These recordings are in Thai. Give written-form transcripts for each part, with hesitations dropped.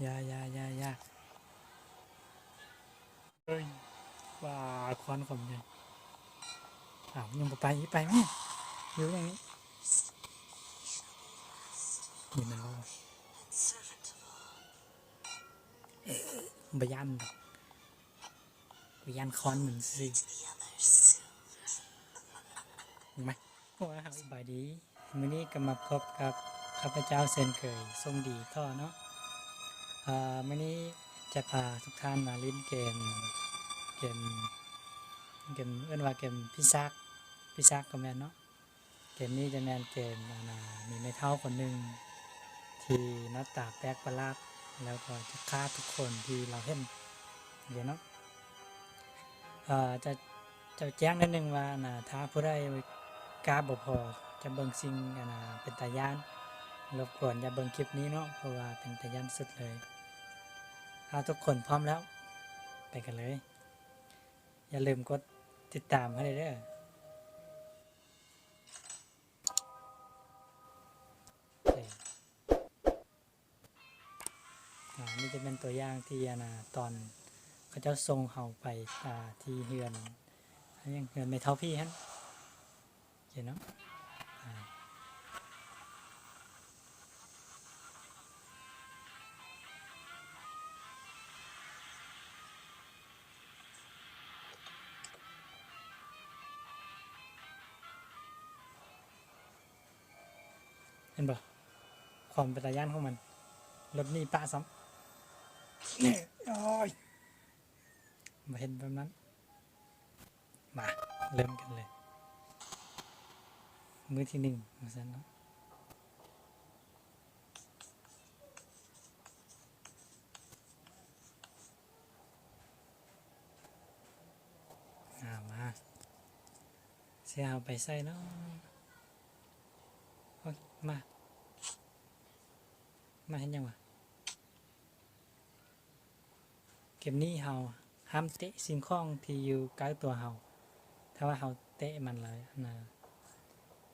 อย่าเฮ้ยว่าควันผมเนี่ยยังไปไหมอยู่อย่างนี้นี่มันว่าบยันคอนเหมือนสิเห็นไหมว่าสบายดีมื้อนี้ก็มาพบกับข้าพเจ้าเซนเคยทรงดีท่อเนาะมื้อนี้จะพาทุกท่านมาเล่นเกมเอิ้นว่าเกมพิซากก็แม่นเนาะเกมนี้จะแม่นเกมมีแม่เฒ่าคนหนึ่งที่หน้าตาแปลกประหลาดแล้วก็จะฆ่าทุกคนที่เราเห็นเดี๋ยวเนาะจะแจ้งนิดนึงว่าถ้าผู้ใดกล้าบ่พอจะเบิ่งสิ่งเป็นตาย้านรบกวนอย่าเบิ่งคลิปนี้เนาะเพราะว่าเป็นตาย้านสุดเลยถ้าทุกคนพร้อมแล้วไปกันเลยอย่าลืมกดติดตามให้เด้อนี่จะเป็นตัวอย่างที่ตอนเขาเจ้าส่งเฮาไปที่เฮือนยังเฮือนไม่เท่าพี่ฮะเห็นเนาะเห็นป่ะความเป็นตาย้านของมันรถนี่ปะซ้ำนี่โอ้ยมาเห็นแบบนั้นมาเริ่มกันเลยมือที่หนึ่งมาสันเนาะมาเสียเอาไปใส่เนาะมาเห็นยังวะเกมนี้เฮาห้ามเตะสิ่งของที่อยู่ใกล้ตัวเฮาถ้าว่าเฮาเตะมันเลย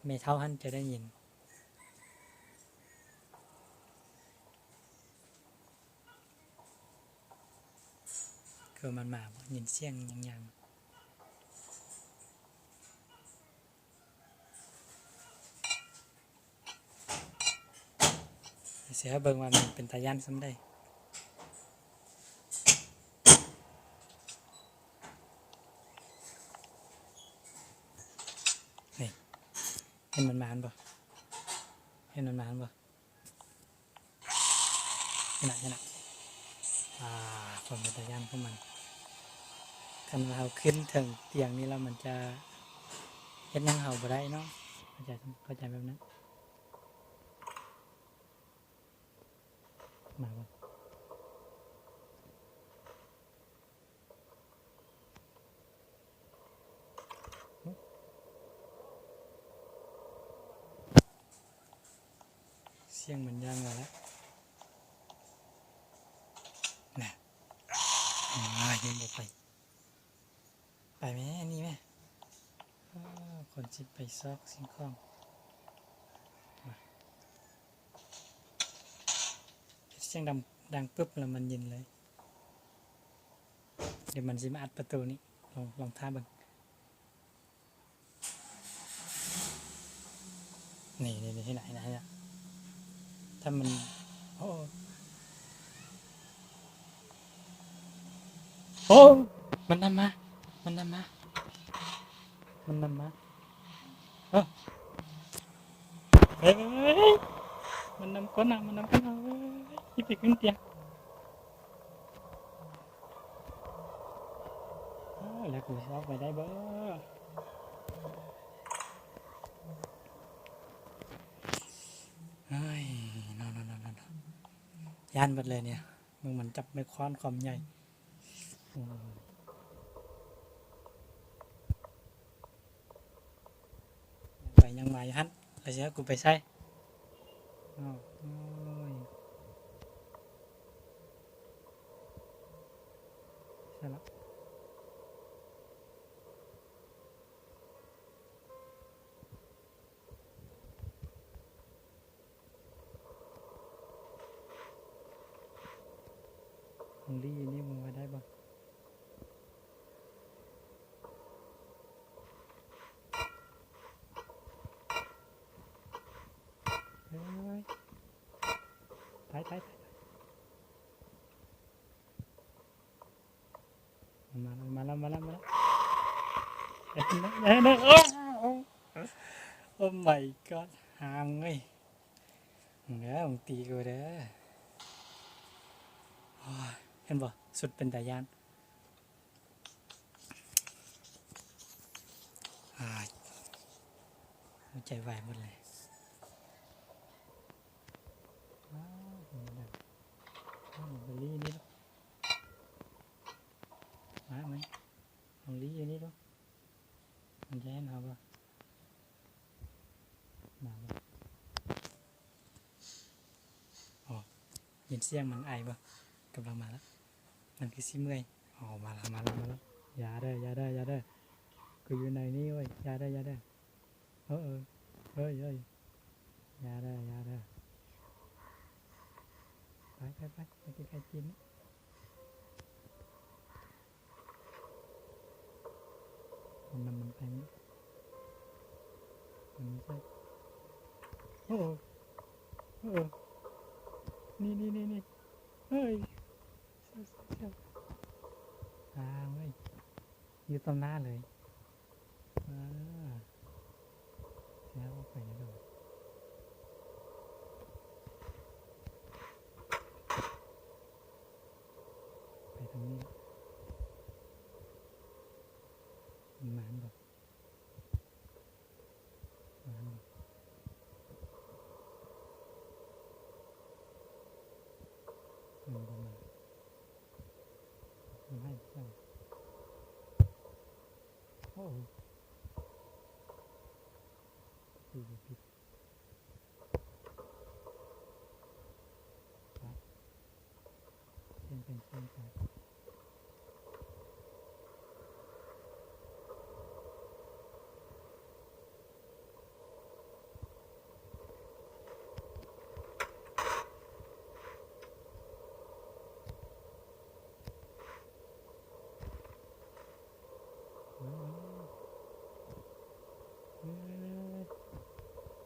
เมทัลหันจะได้ยินคือมันมายินเสียงยังเสียเบิ่งว่ามันเป็นตายันซ้ำได้นี่เห็นมันมาบ่เห็นบ่ขนาดความเป็นตายันของมันคันว่าเฮาขึ้นถึงเตียงนี้แล้วมันจะเฮ็ดหยังเฮาบ่ได้เนาะเข้าใจแบบนั้นมาบ่เสียงมันยังว่าแล้วน่ะยังบ่ไปแม่นี่แม่คนสิไปซอกสิ่งของเสียงดังปึ๊บแล้วมันยินเลยเดี๋ยวมันสิมาอัดประตูนี้ลองท่าเบิ่งนี่ที่ไหนถ้ามันโอ้มันนำมาเฮ้ยมันนำก้นที่ไปขึ้นเตียงแล้วกูชอบไปได้เบ้อเฮ้ยนอนย่านหมดเลยเนี่ยมึงมันจับไม่คว้านความใหญ่ไปยังมาฮั่นแล้วเสียกูไปใส่ใช่แล้ว มึงรีอยู่นี่มึงมาได้บ่เฮ้ยไปมาแล้วเห็นไหมโอ้ my god ห่างเอ้ยเด้อมึงตีกูเด้อเห็นบ่สุดเป็นตายานหัวใจวายหมดเลยเห็นไหมเบลลี่นี่มาไหมมึงลีอยู่นี่ด้วยมึงจะให้เอาป่ะมาบ่อ๋อยินเสียงมันไอป่ะกำลังมาแล้วมันคือซิเมื่อยอ๋อมาแล้วอย่าเด้อกูอยู่ในนี้เว้ยอย่าเด้อเฮ้ยอย่าเด้อไปกินไข่กินมันไปมั้ยมันไม่ใช่โอ้นี่เฮ้ยเชี่ยวเว้ยอยู่ตรงหน้าเลยเสียออกไปแล้วไปทางนี้มันแบบมันประมาณมันให้เจ้าโอ้ดูผิดครับเส้นเป็นเส้นไป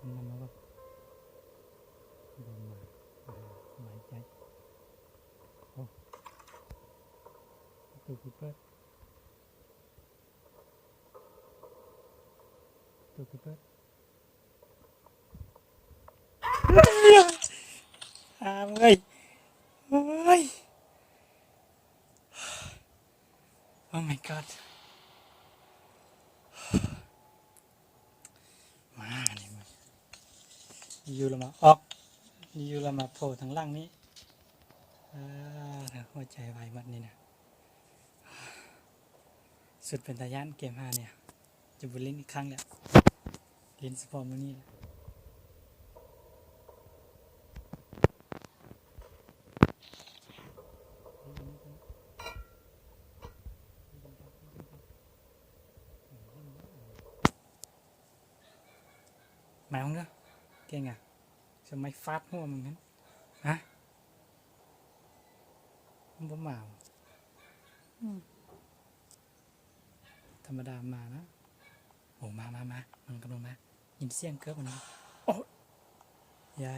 มันมาว่าโดนมาสบายใจโอ้ตัวคือเปิดเอ้ยโอ้ my god มาเนี่ยมันอยู่ละมาออกอยู่ละมาโผล่ทางล่างนี้หัวใจวายมัดนี่นะสุดเป็นตาย่านเกม5เนี่ยจะบุลิ้นอีกครั้งแหละลิ้นสปอร์มนี่แหละมาของเนาะเก่งอ่ะสมัยฟาดหัวมึงนั้นฮะมันบ่มาธรรมดามานะโอ้มามันกำลังมายินเสียงเกือบมันโอ้ยา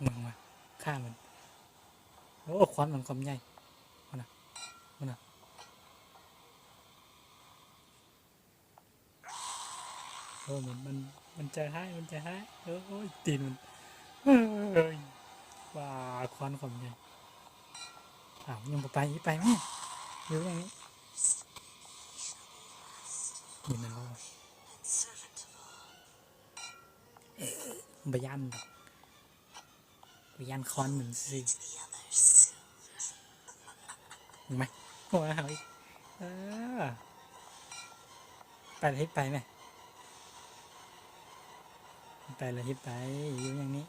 มึงมาฆ่ามันโอ้ควันมันความใหญ่มันโอ้มันใจให้โอ้ยตีนมันเอ้ยว่าควันความใหญ่ยังไปไหมอยู่อย่างนี้ยินมันว่าบยันคอนเหมือนสิเห็นไหมโอ้ยหายไปเลยไปไหมไปเลยไปอยู่อย่างนี้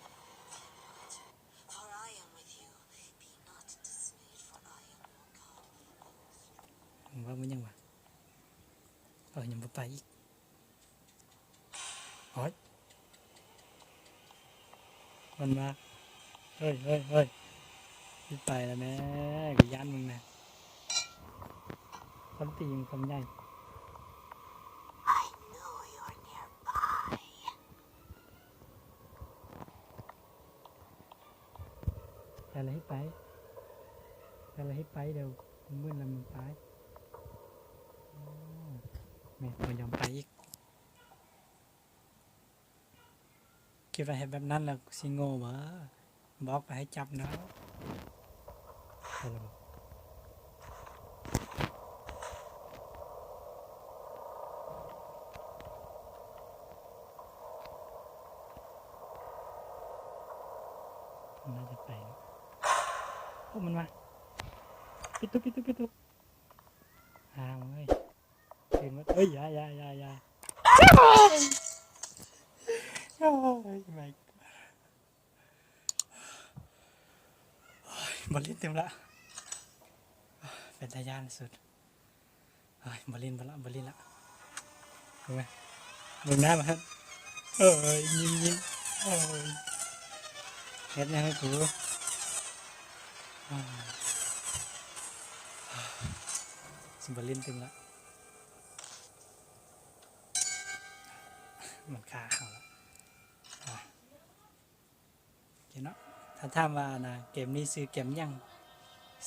ว่ามันยังวะยังไปอีกโอ้ยมันมาเฮ้ย ขึ้นไปแล้วแม่กูย่านมึงนะคนตีมึงคำใหญ่อะไรให้ไปอะไรให้ไปเดี๋ยวมึงแล้วมึงไปแม่ไม่ยอมไปอีกคิดว่าเห็นแบบนั้นแล้วสิโง่บ่บอกไปให้จับนะไปแล้วบอกน่าจะไปนะพวกมันมาปิดตุ๊บห่างเลยเห็นว่าเอ้ยอย่าโอ้ยไม่บอลลินเต็มละเป็นทายานสุดบอลลินละเห็นไหมมึงหน้ามาครับยิงโอ้ยเฮ็ดยังให้กูสิบอลลินเต็มละมันขาเขาละเห็นเนาะถ้าถามว่านะเกมนี้ซื้อเกมยัง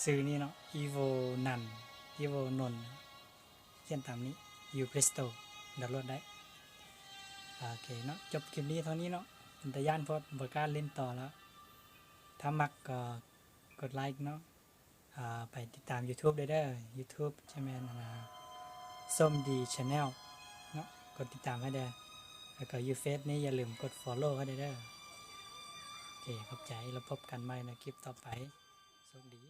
ซื้อนี่เนาะ Evo นัน Evo นนเขียนตามนี้ U Play Store ดาวน์โหลดได้โอเคเนาะจบคลิปนี้เท่านี้เนาะเป็นตะย่านเพราะบริการเล่นต่อแล้วถ้ามักก็กดไลค์เนาะไปติดตาม YouTube ได้YouTube ใช่ไหมส้มดี Channel เนาะกดติดตามให้ได้แล้วก็ยูเฟซนี้อย่าลืมกด Follow ให้ได้โอเคขอบใจแล้วพบกันใหม่ในคลิปต่อไปสวัสดี